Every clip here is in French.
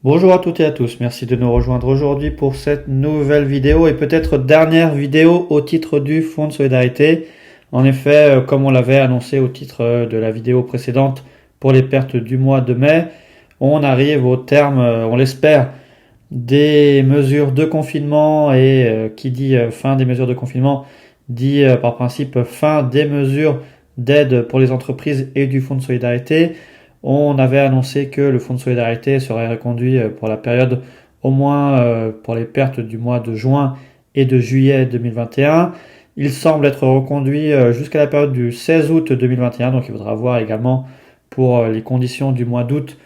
Bonjour à toutes et à tous, merci de nous rejoindre aujourd'hui pour cette nouvelle vidéo et peut-être dernière vidéo au titre du Fonds de solidarité. En effet, comme on l'avait annoncé au titre de la vidéo précédente pour les pertes du mois de mai, on arrive au terme, on l'espère, des mesures de confinement et qui dit fin des mesures de confinement dit par principe fin des mesures d'aide pour les entreprises et du Fonds de solidarité. On avait annoncé que le Fonds de solidarité serait reconduit pour la période au moins pour les pertes du mois de juin et de juillet 2021. Il semble être reconduit jusqu'à la période du 16 août 2021, donc il faudra voir également pour les conditions du mois d'août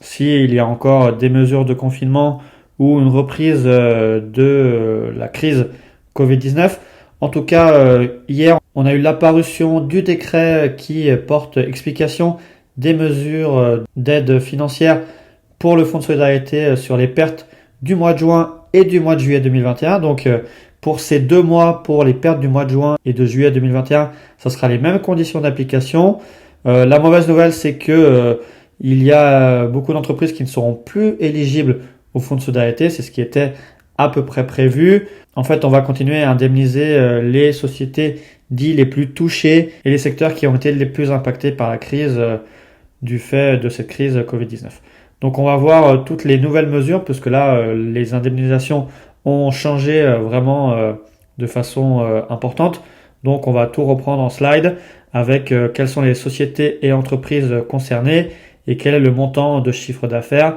s'il y a encore des mesures de confinement ou une reprise de la crise Covid-19. En tout cas, hier, on a eu l'apparition du décret qui porte explication des mesures d'aide financière pour le Fonds de solidarité sur les pertes du mois de juin et du mois de juillet 2021. Donc pour ces 2 mois, pour les pertes du mois de juin et de juillet 2021, ça sera les mêmes conditions d'application. La mauvaise nouvelle, c'est que il y a beaucoup d'entreprises qui ne seront plus éligibles au Fonds de solidarité. C'est ce qui était à peu près prévu. En fait, on va continuer à indemniser les sociétés dites les plus touchées et les secteurs qui ont été les plus impactés par la crise du fait de cette crise Covid-19. Donc on va voir toutes les nouvelles mesures, puisque là, les indemnisations ont changé vraiment de façon importante. Donc on va tout reprendre en slide avec quelles sont les sociétés et entreprises concernées et quel est le montant de chiffre d'affaires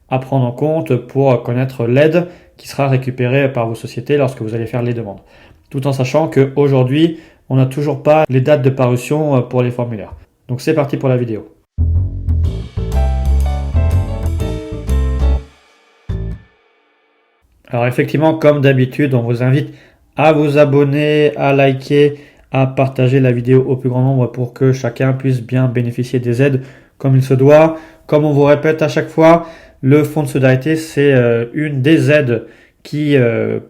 à prendre en compte pour connaître l'aide qui sera récupérée par vos sociétés lorsque vous allez faire les demandes. Tout en sachant qu'aujourd'hui, on n'a toujours pas les dates de parution pour les formulaires. Donc c'est parti pour la vidéo. Alors effectivement, comme d'habitude, on vous invite à vous abonner, à liker, à partager la vidéo au plus grand nombre pour que chacun puisse bien bénéficier des aides comme il se doit. Comme on vous répète à chaque fois, le Fonds de solidarité, c'est une des aides qui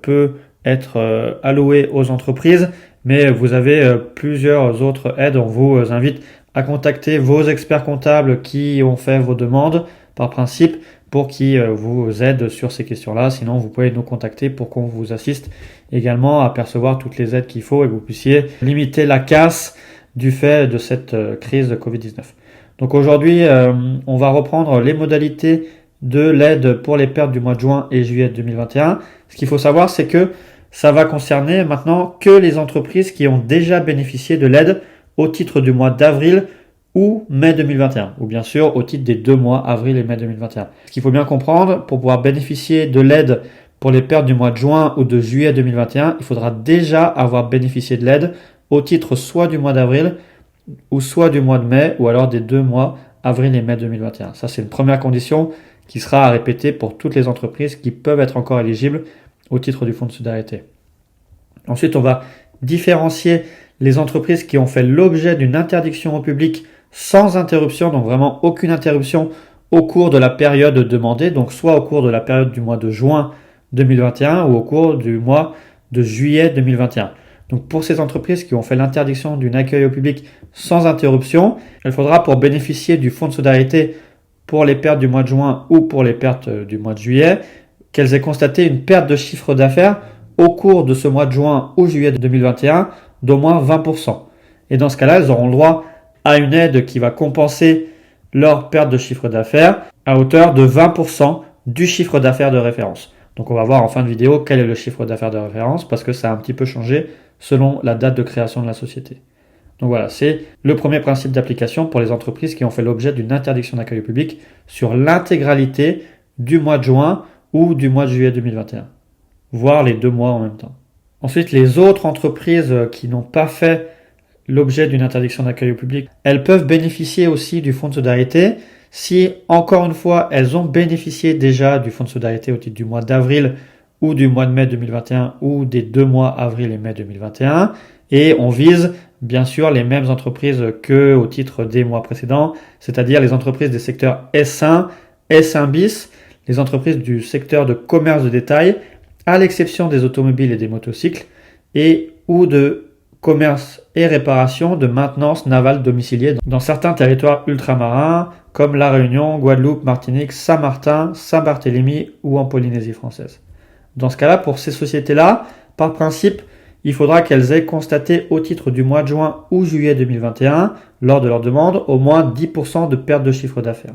peut être allouée aux entreprises, mais vous avez plusieurs autres aides. On vous invite à contacter vos experts comptables qui ont fait vos demandes par principe pour qu'ils vous aident sur ces questions-là. Sinon, vous pouvez nous contacter pour qu'on vous assiste également à percevoir toutes les aides qu'il faut et que vous puissiez limiter la casse du fait de cette crise de Covid-19. Donc aujourd'hui, on va reprendre les modalités de l'aide pour les pertes du mois de juin et juillet 2021. Ce qu'il faut savoir, c'est que ça va concerner maintenant que les entreprises qui ont déjà bénéficié de l'aide au titre du mois d'avril ou mai 2021, ou bien sûr au titre des 2 mois, avril et mai 2021. Ce qu'il faut bien comprendre, pour pouvoir bénéficier de l'aide pour les pertes du mois de juin ou de juillet 2021, il faudra déjà avoir bénéficié de l'aide au titre soit du mois d'avril ou soit du mois de mai, ou alors des 2 mois, avril et mai 2021. Ça, c'est une première condition qui sera à répéter pour toutes les entreprises qui peuvent être encore éligibles au titre du Fonds de solidarité. Ensuite, on va différencier les entreprises qui ont fait l'objet d'une interdiction au public sans interruption, donc vraiment aucune interruption au cours de la période demandée, donc soit au cours de la période du mois de juin 2021 ou au cours du mois de juillet 2021. Donc pour ces entreprises qui ont fait l'interdiction d'un accueil au public sans interruption, il faudra pour bénéficier du Fonds de solidarité pour les pertes du mois de juin ou pour les pertes du mois de juillet, qu'elles aient constaté une perte de chiffre d'affaires au cours de ce mois de juin ou juillet 2021 d'au moins 20%. Et dans ce cas-là, elles auront le droit à une aide qui va compenser leur perte de chiffre d'affaires à hauteur de 20% du chiffre d'affaires de référence. Donc on va voir en fin de vidéo quel est le chiffre d'affaires de référence parce que ça a un petit peu changé selon la date de création de la société. Donc voilà, c'est le premier principe d'application pour les entreprises qui ont fait l'objet d'une interdiction d'accueil au public sur l'intégralité du mois de juin ou du mois de juillet 2021, voire les 2 mois en même temps. Ensuite, les autres entreprises qui n'ont pas fait l'objet d'une interdiction d'accueil au public, elles peuvent bénéficier aussi du Fonds de solidarité si, encore une fois, elles ont bénéficié déjà du Fonds de solidarité au titre du mois d'avril ou du mois de mai 2021 ou des 2 mois avril et mai 2021. Et on vise bien sûr les mêmes entreprises que au titre des mois précédents, c'est-à-dire les entreprises des secteurs S1, S1 bis, les entreprises du secteur de commerce de détail, à l'exception des automobiles et des motocycles, et ou de commerce et réparation de maintenance navale domiciliée dans certains territoires ultramarins comme La Réunion, Guadeloupe, Martinique, Saint-Martin, Saint-Barthélemy ou en Polynésie française. Dans ce cas-là, pour ces sociétés-là, par principe, il faudra qu'elles aient constaté au titre du mois de juin ou juillet 2021, lors de leur demande, au moins 10% de perte de chiffre d'affaires.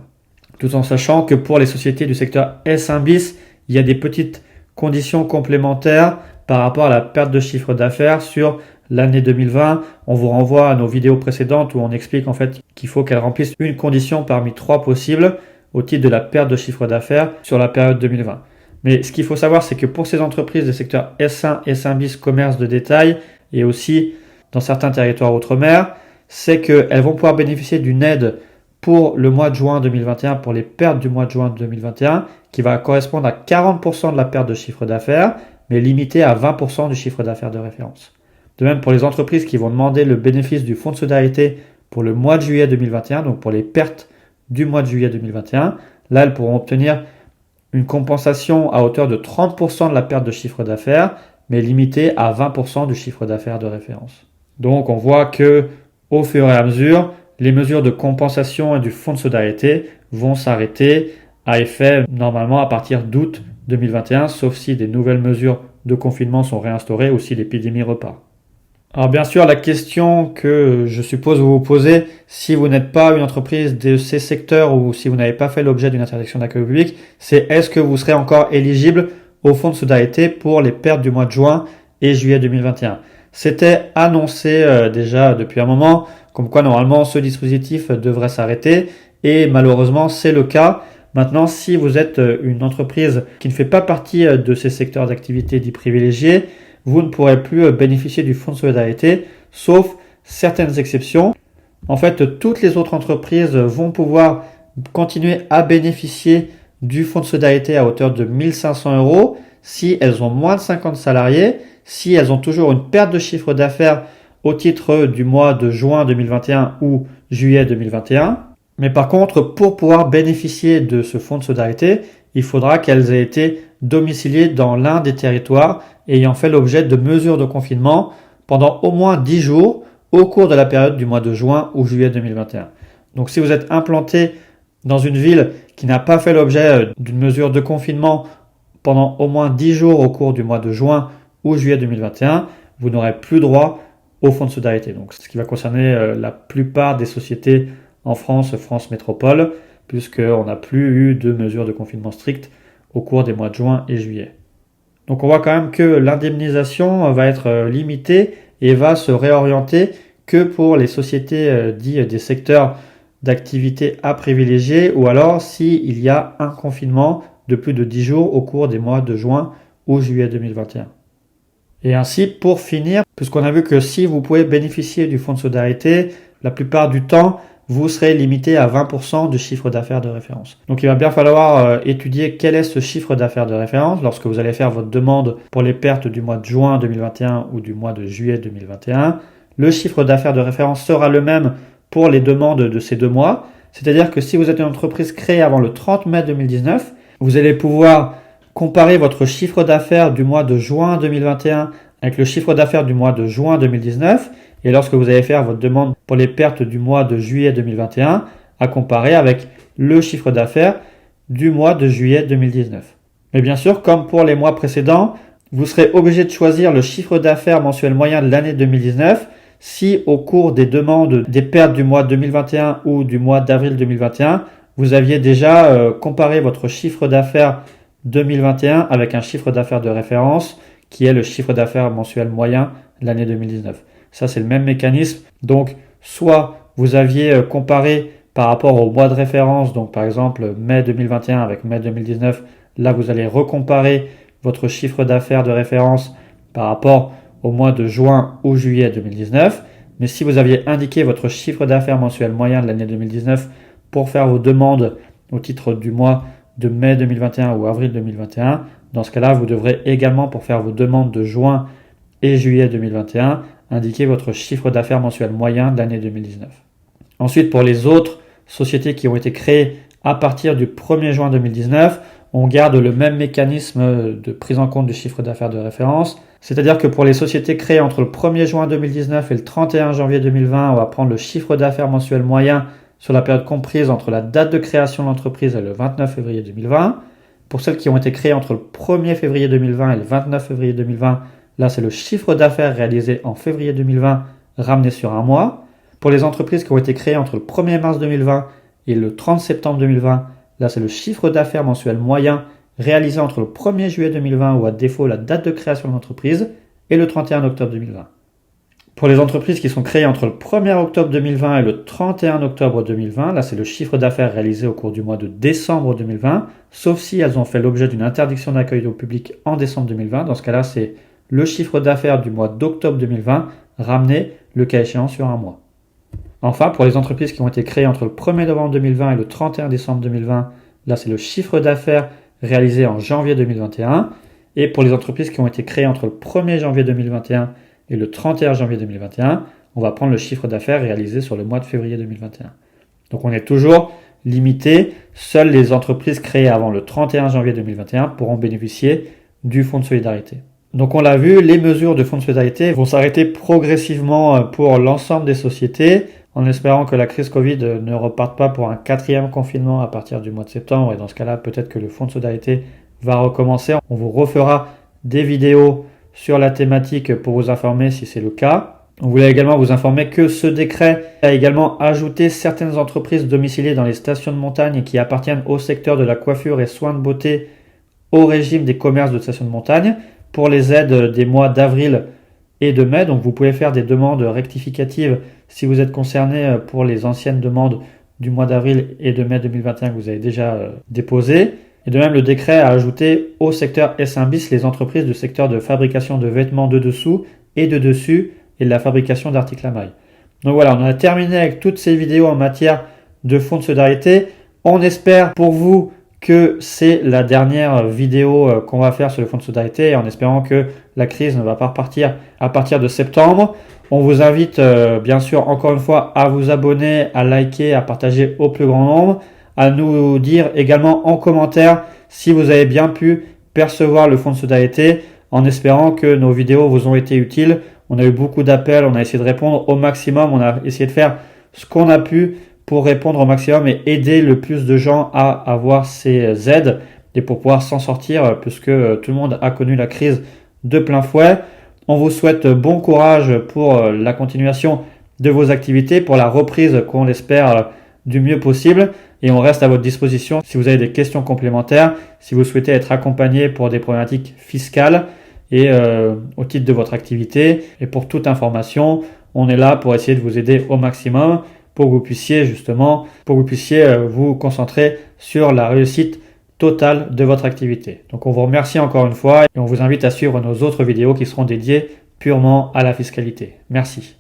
Tout en sachant que pour les sociétés du secteur S1 bis, il y a des petites conditions complémentaires par rapport à la perte de chiffre d'affaires sur l'année 2020. On vous renvoie à nos vidéos précédentes où on explique en fait qu'il faut qu'elles remplissent une condition parmi 3 possibles au titre de la perte de chiffre d'affaires sur la période 2020. Mais ce qu'il faut savoir, c'est que pour ces entreprises des secteurs S1, S1 bis, commerce de détail et aussi dans certains territoires outre-mer, c'est qu'elles vont pouvoir bénéficier d'une aide pour le mois de juin 2021, pour les pertes du mois de juin 2021, qui va correspondre à 40% de la perte de chiffre d'affaires, mais limitée à 20% du chiffre d'affaires de référence. De même pour les entreprises qui vont demander le bénéfice du fonds de solidarité pour le mois de juillet 2021, donc pour les pertes du mois de juillet 2021, là elles pourront obtenir une compensation à hauteur de 30% de la perte de chiffre d'affaires, mais limitée à 20% du chiffre d'affaires de référence. Donc on voit que au fur et à mesure, les mesures de compensation et du fonds de solidarité vont s'arrêter à effet normalement à partir d'août 2021, sauf si des nouvelles mesures de confinement sont réinstaurées ou si l'épidémie repart. Alors bien sûr, la question que je suppose vous vous posez, si vous n'êtes pas une entreprise de ces secteurs ou si vous n'avez pas fait l'objet d'une interdiction d'accueil public, c'est est-ce que vous serez encore éligible au fonds de solidarité pour les pertes du mois de juin et juillet 2021. C'était annoncé déjà depuis un moment, comme quoi normalement ce dispositif devrait s'arrêter et malheureusement c'est le cas. Maintenant, si vous êtes une entreprise qui ne fait pas partie de ces secteurs d'activité dits privilégiés, vous ne pourrez plus bénéficier du fonds de solidarité, sauf certaines exceptions. En fait, toutes les autres entreprises vont pouvoir continuer à bénéficier du fonds de solidarité à hauteur de 1 500 € si elles ont moins de 50 salariés, si elles ont toujours une perte de chiffre d'affaires au titre du mois de juin 2021 ou juillet 2021. Mais par contre, pour pouvoir bénéficier de ce fonds de solidarité, il faudra qu'elles aient été domiciliées dans l'un des territoires ayant fait l'objet de mesures de confinement pendant au moins 10 jours au cours de la période du mois de juin ou juillet 2021. Donc si vous êtes implanté dans une ville qui n'a pas fait l'objet d'une mesure de confinement pendant au moins 10 jours au cours du mois de juin ou juillet 2021, vous n'aurez plus droit au fonds de solidarité. Donc ce qui va concerner la plupart des sociétés en France, France Métropole, puisqu'on n'a plus eu de mesures de confinement strictes au cours des mois de juin et juillet. Donc on voit quand même que l'indemnisation va être limitée et va se réorienter que pour les sociétés dites des secteurs d'activité à privilégier ou alors s'il y a un confinement de plus de 10 jours au cours des mois de juin ou juillet 2021. Et ainsi, pour finir, puisqu'on a vu que si vous pouvez bénéficier du fonds de solidarité, la plupart du temps, vous serez limité à 20% du chiffre d'affaires de référence. Donc il va bien falloir étudier quel est ce chiffre d'affaires de référence lorsque vous allez faire votre demande pour les pertes du mois de juin 2021 ou du mois de juillet 2021. Le chiffre d'affaires de référence sera le même pour les demandes de ces 2 mois. C'est-à-dire que si vous êtes une entreprise créée avant le 30 mai 2019, vous allez pouvoir comparer votre chiffre d'affaires du mois de juin 2021 avec le chiffre d'affaires du mois de juin 2019 et lorsque vous allez faire votre demande pour les pertes du mois de juillet 2021 à comparer avec le chiffre d'affaires du mois de juillet 2019. Mais bien sûr, comme pour les mois précédents, vous serez obligé de choisir le chiffre d'affaires mensuel moyen de l'année 2019 si au cours des demandes des pertes du mois 2021 ou du mois d'avril 2021, vous aviez déjà comparé votre chiffre d'affaires 2021 avec un chiffre d'affaires de référence qui est le chiffre d'affaires mensuel moyen de l'année 2019. Ça, c'est le même mécanisme. Donc, soit vous aviez comparé par rapport au mois de référence, donc par exemple mai 2021 avec mai 2019, là vous allez recomparer votre chiffre d'affaires de référence par rapport au mois de juin ou juillet 2019. Mais si vous aviez indiqué votre chiffre d'affaires mensuel moyen de l'année 2019 pour faire vos demandes au titre du mois de mai 2021 ou avril 2021, dans ce cas-là, vous devrez également, pour faire vos demandes de juin et juillet 2021, indiquer votre chiffre d'affaires mensuel moyen de l'année 2019. Ensuite, pour les autres sociétés qui ont été créées à partir du 1er juin 2019, on garde le même mécanisme de prise en compte du chiffre d'affaires de référence. C'est-à-dire que pour les sociétés créées entre le 1er juin 2019 et le 31 janvier 2020, on va prendre le chiffre d'affaires mensuel moyen sur la période comprise entre la date de création de l'entreprise et le 29 février 2020. Pour celles qui ont été créées entre le 1er février 2020 et le 29 février 2020, là c'est le chiffre d'affaires réalisé en février 2020 ramené sur un mois. Pour les entreprises qui ont été créées entre le 1er mars 2020 et le 30 septembre 2020, là c'est le chiffre d'affaires mensuel moyen réalisé entre le 1er juillet 2020 ou à défaut la date de création de l'entreprise et le 31 octobre 2020. Pour les entreprises qui sont créées entre le 1er octobre 2020 et le 31 octobre 2020, là c'est le chiffre d'affaires réalisé au cours du mois de décembre 2020, sauf si elles ont fait l'objet d'une interdiction d'accueil au public en décembre 2020. Dans ce cas-là, c'est le chiffre d'affaires du mois d'octobre 2020 ramené, le cas échéant, sur un mois. Enfin, pour les entreprises qui ont été créées entre le 1er novembre 2020 et le 31 décembre 2020, là c'est le chiffre d'affaires réalisé en janvier 2021. Et pour les entreprises qui ont été créées entre le 1er janvier 2021 et le 31 janvier 2021, on va prendre le chiffre d'affaires réalisé sur le mois de février 2021. Donc on est toujours limité. Seules les entreprises créées avant le 31 janvier 2021 pourront bénéficier du fonds de solidarité. Donc on l'a vu, les mesures de fonds de solidarité vont s'arrêter progressivement pour l'ensemble des sociétés, en espérant que la crise Covid ne reparte pas pour un 4e confinement à partir du mois de septembre. Et dans ce cas-là, peut-être que le fonds de solidarité va recommencer. On vous refera des vidéos sur la thématique pour vous informer si c'est le cas. On voulait également vous informer que ce décret a également ajouté certaines entreprises domiciliées dans les stations de montagne et qui appartiennent au secteur de la coiffure et soins de beauté au régime des commerces de stations de montagne pour les aides des mois d'avril et de mai. Donc vous pouvez faire des demandes rectificatives si vous êtes concerné pour les anciennes demandes du mois d'avril et de mai 2021 que vous avez déjà déposées. Et de même, le décret a ajouté au secteur S1 bis les entreprises du secteur de fabrication de vêtements de dessous et de dessus et de la fabrication d'articles à mailles. Donc voilà, on a terminé avec toutes ces vidéos en matière de fonds de solidarité. On espère pour vous que c'est la dernière vidéo qu'on va faire sur le fonds de solidarité en espérant que la crise ne va pas repartir à partir de septembre. On vous invite bien sûr encore une fois à vous abonner, à liker, à partager au plus grand nombre, à nous dire également en commentaire si vous avez bien pu percevoir le fonds de solidarité en espérant que nos vidéos vous ont été utiles. On a eu beaucoup d'appels, on a essayé de répondre au maximum, on a essayé de faire ce qu'on a pu pour répondre au maximum et aider le plus de gens à avoir ces aides et pour pouvoir s'en sortir puisque tout le monde a connu la crise de plein fouet. On vous souhaite bon courage pour la continuation de vos activités, pour la reprise qu'on l'espère du mieux possible et on reste à votre disposition si vous avez des questions complémentaires, si vous souhaitez être accompagné pour des problématiques fiscales et au titre de votre activité. Et pour toute information, on est là pour essayer de vous aider au maximum pour que vous puissiez vous concentrer sur la réussite totale de votre activité. Donc on vous remercie encore une fois et on vous invite à suivre nos autres vidéos qui seront dédiées purement à la fiscalité. Merci.